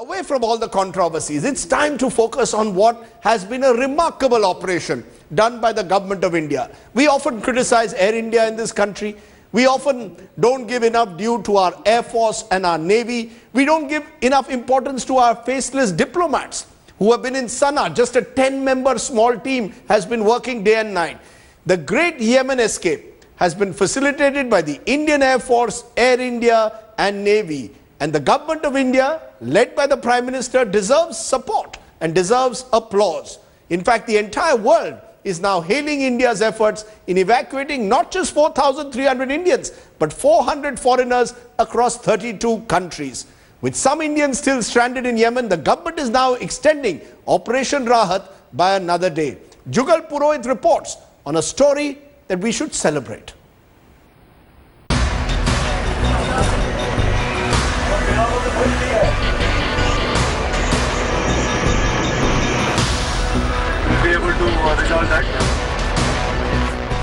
Away from all the controversies, it's time to focus on what has been a remarkable operation done by the government of India. We often criticize Air India in this country. We often don't give enough due to our Air Force and our Navy. We don't give enough importance to our faceless diplomats who have been in Sana'a. Just a 10-member small team has been working day and night. The great Yemen escape has been facilitated by the Indian Air Force, Air India and Navy. And the government of India, led by the Prime Minister, deserves support and deserves applause. In fact, the entire world is now hailing India's efforts in evacuating not just 4,300 Indians, but 400 foreigners across 32 countries. With some Indians still stranded in Yemen, the government is now extending Operation Rahat by another day. Jugal Purohit reports on a story that we should celebrate.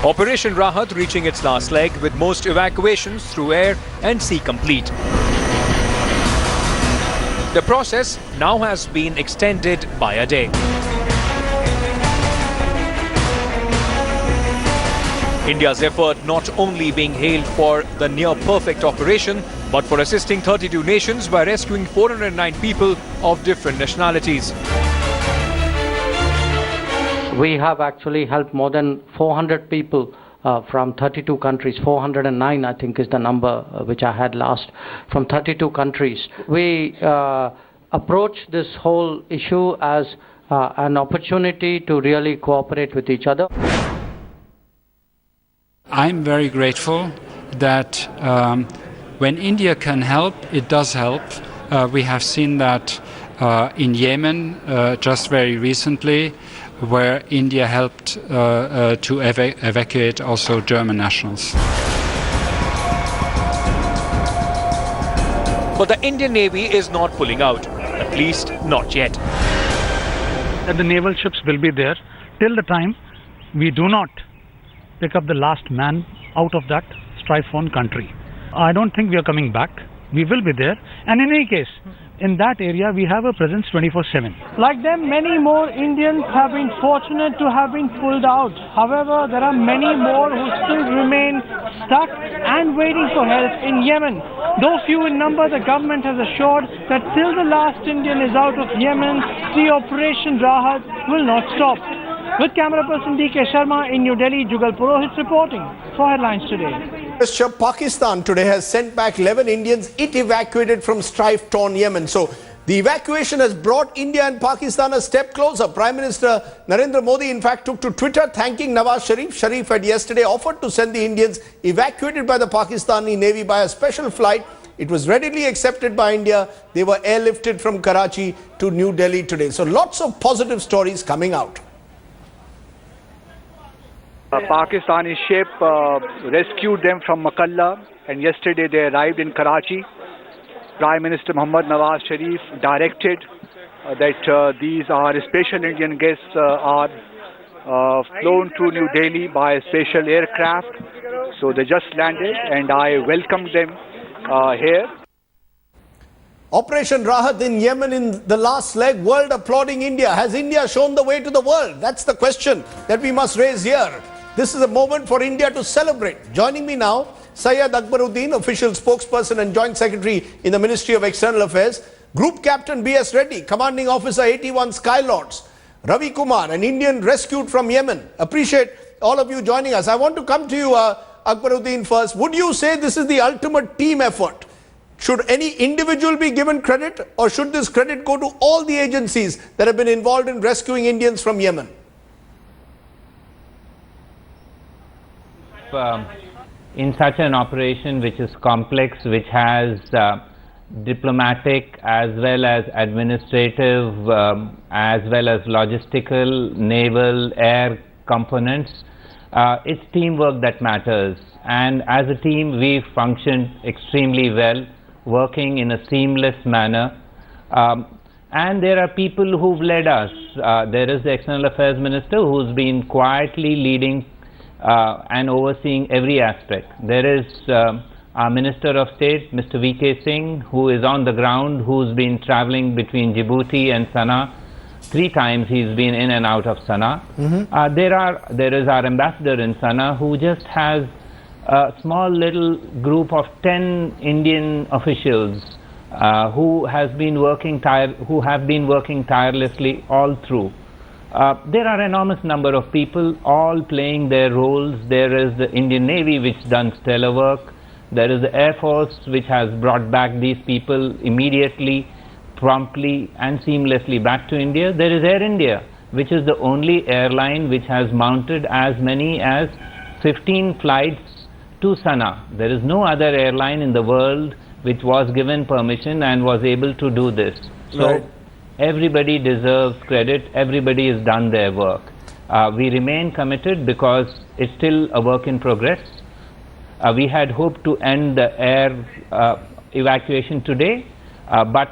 Operation Rahat reaching its last leg with most evacuations through air and sea complete. The process now has been extended by a day. India's effort not only being hailed for the near-perfect operation, but for assisting 32 nations by rescuing 409 people of different nationalities. We have actually helped more than 400 people from 32 countries. 409, I think, is the number which I had last, from 32 countries. We approach this whole issue as an opportunity to really cooperate with each other. I'm very grateful that when India can help, it does help. We have seen that in Yemen just very recently, where India helped to evacuate also German nationals. But the Indian Navy is not pulling out, at least not yet. That the naval ships will be there till the time we do not pick up the last man out of that strife-torn country. I don't think we are coming back. We will be there, and in any case, in that area we have a presence 24/7. Like them, many more Indians have been fortunate to have been pulled out. However, there are many more who still remain stuck and waiting for help in Yemen. Though few in number, the government has assured that till the last Indian is out of Yemen, the Operation Rahat will not stop. With camera person D.K. Sharma in New Delhi, Jugal Purohit reporting for Headlines Today. Pakistan today has sent back 11 Indians it evacuated from strife-torn Yemen. So the evacuation has brought India and Pakistan a step closer. Prime Minister Narendra Modi, in fact, took to Twitter thanking Nawaz Sharif. Sharif had yesterday offered to send the Indians evacuated by the Pakistani Navy by a special flight. It was readily accepted by India. They were airlifted from Karachi to New Delhi today. So lots of positive stories coming out. A Pakistani ship rescued them from Makalla, and yesterday they arrived in Karachi. Prime Minister Muhammad Nawaz Sharif directed that these are special Indian guests are flown to New Delhi by a special aircraft. So they just landed and I welcomed them here. Operation Rahat in Yemen in the last leg, world applauding India. Has India shown the way to the world? That's the question that we must raise here. This is a moment for India to celebrate. Joining me now, Syed Akbaruddin, official spokesperson and joint secretary in the Ministry of External Affairs, Group Captain B.S. Reddy, commanding officer 81 Skylords, Ravi Kumar, an Indian rescued from Yemen. Appreciate all of you joining us. I want to come to you, Akbaruddin, first. Would you say this is the ultimate team effort? Should any individual be given credit, or should this credit go to all the agencies that have been involved in rescuing Indians from Yemen? In such an operation which is complex, which has diplomatic as well as administrative as well as logistical, naval, air components, it's teamwork that matters, and as a team we functioned extremely well, working in a seamless manner, and there are people who've led us. There is the External Affairs Minister who's been quietly leading and overseeing every aspect. There is our Minister of State, Mr. V.K. Singh, who is on the ground, who's been traveling between Djibouti and Sana'a. 3 times he's been in and out of Sana'a. There is our ambassador in Sana'a, who just has a small little group of 10 Indian officials who have been working tirelessly all through. There are enormous number of people all playing their roles. There is the Indian Navy, which done stellar work. There is the Air Force, which has brought back these people immediately, promptly and seamlessly back to India. There is Air India, which is the only airline which has mounted as many as 15 flights to Sana'a. There is no other airline in the world which was given permission and was able to do this. So everybody deserves credit, everybody has done their work. We remain committed because it's still a work in progress. We had hoped to end the air evacuation today, but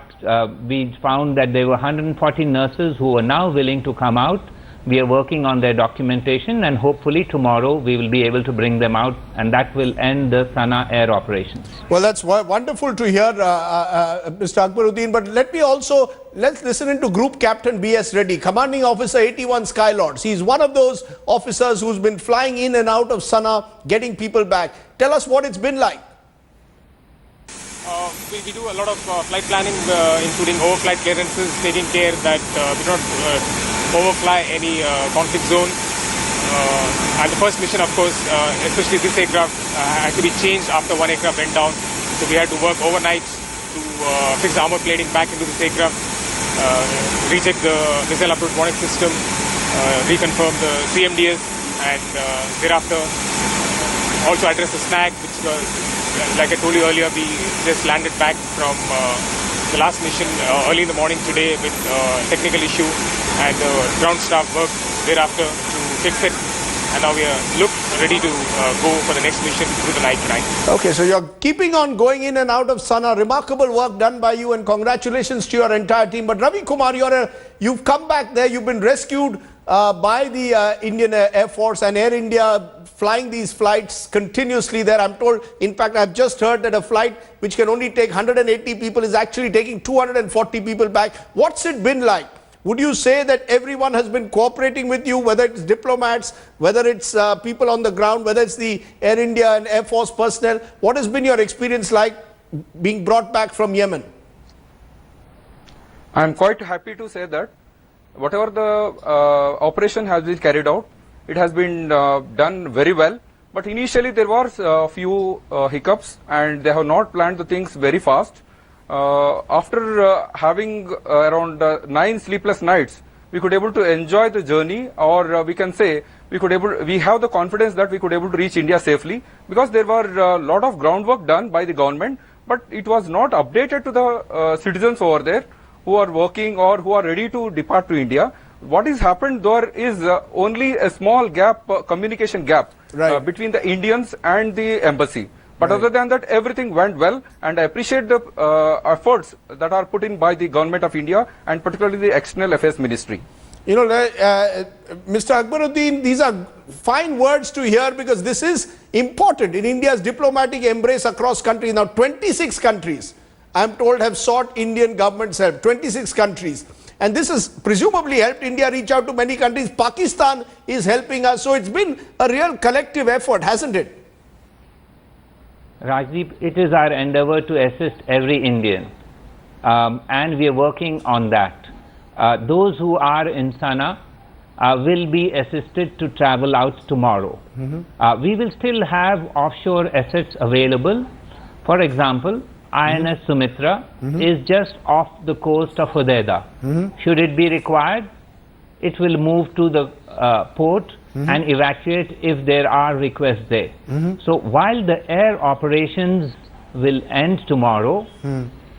we found that there were 140 nurses who are now willing to come out. We are working on their documentation, and hopefully tomorrow we will be able to bring them out, and that will end the Sana'a air operations. Well, that's wonderful to hear, Mr. Akbaruddin. But let's listen into Group Captain B.S. Reddy, Commanding Officer 81 Skylords. He's one of those officers who's been flying in and out of Sana'a, getting people back. Tell us what it's been like. We do a lot of flight planning, including overflight clearances, taking care that we do not overfly any conflict zone. And the first mission, of course, especially this aircraft, had to be changed after one aircraft went down. So we had to work overnight to fix the armor plating back into this aircraft, recheck the missile approach warning system, reconfirm the CMDS, and thereafter also address the snag, which was, like I told you earlier, we just landed back from the last mission early in the morning today with technical issue, and ground staff worked thereafter to fix it, and now we are ready to go for the next mission through the night tonight. Okay, so you're keeping on going in and out of Sana'a. Remarkable work done by you, and congratulations to your entire team. But Ravi Kumar, you've come back there, you've been rescued by the Indian Air Force and Air India, flying these flights continuously there. I'm told, in fact, I've just heard that a flight which can only take 180 people is actually taking 240 people back. What's it been like? Would you say that everyone has been cooperating with you, whether it's diplomats, whether it's people on the ground, whether it's the Air India and Air Force personnel? What has been your experience like being brought back from Yemen? I'm quite happy to say that whatever the operation has been carried out, it has been done very well. But initially there were a few hiccups, and they have not planned the things very fast. After having around 9 sleepless nights, we could able to enjoy the journey, or we can say we have the confidence that we could able to reach India safely, because there were a lot of groundwork done by the government, but it was not updated to the citizens over there who are working or who are ready to depart to India. What has happened there is only a small gap, communication gap between the Indians and the embassy. But other than that, everything went well, and I appreciate the efforts that are put in by the Government of India, and particularly the External Affairs Ministry. You know, Mr. Akbaruddin, these are fine words to hear, because this is important in India's diplomatic embrace across countries. Now, 26 countries, I'm told, have sought Indian government's help. 26 countries. And this has presumably helped India reach out to many countries. Pakistan is helping us. So it's been a real collective effort, hasn't it? Rajdeep, it is our endeavor to assist every Indian, and we are working on that. Those who are in Sana'a will be assisted to travel out tomorrow. We will still have offshore assets available. For example, INS Sumitra is just off the coast of Hodeidah. Should it be required, it will move to the port and evacuate if there are requests there. So while the air operations will end tomorrow,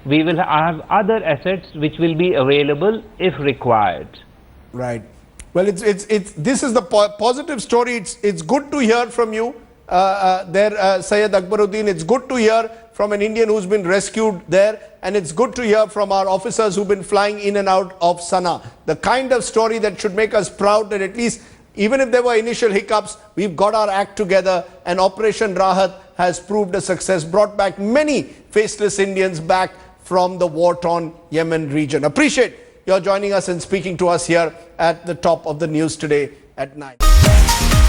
we will have other assets which will be available if required. Right. Well, this is the positive story. It's good to hear from you there, Syed Akbaruddin. It's good to hear from an Indian who's been rescued there, and it's good to hear from our officers who've been flying in and out of Sana'a. The kind of story that should make us proud that at least, even if there were initial hiccups, we've got our act together, and Operation Rahat has proved a success, brought back many faceless Indians back from the war-torn Yemen region. Appreciate your joining us and speaking to us here at the top of the news today at 9.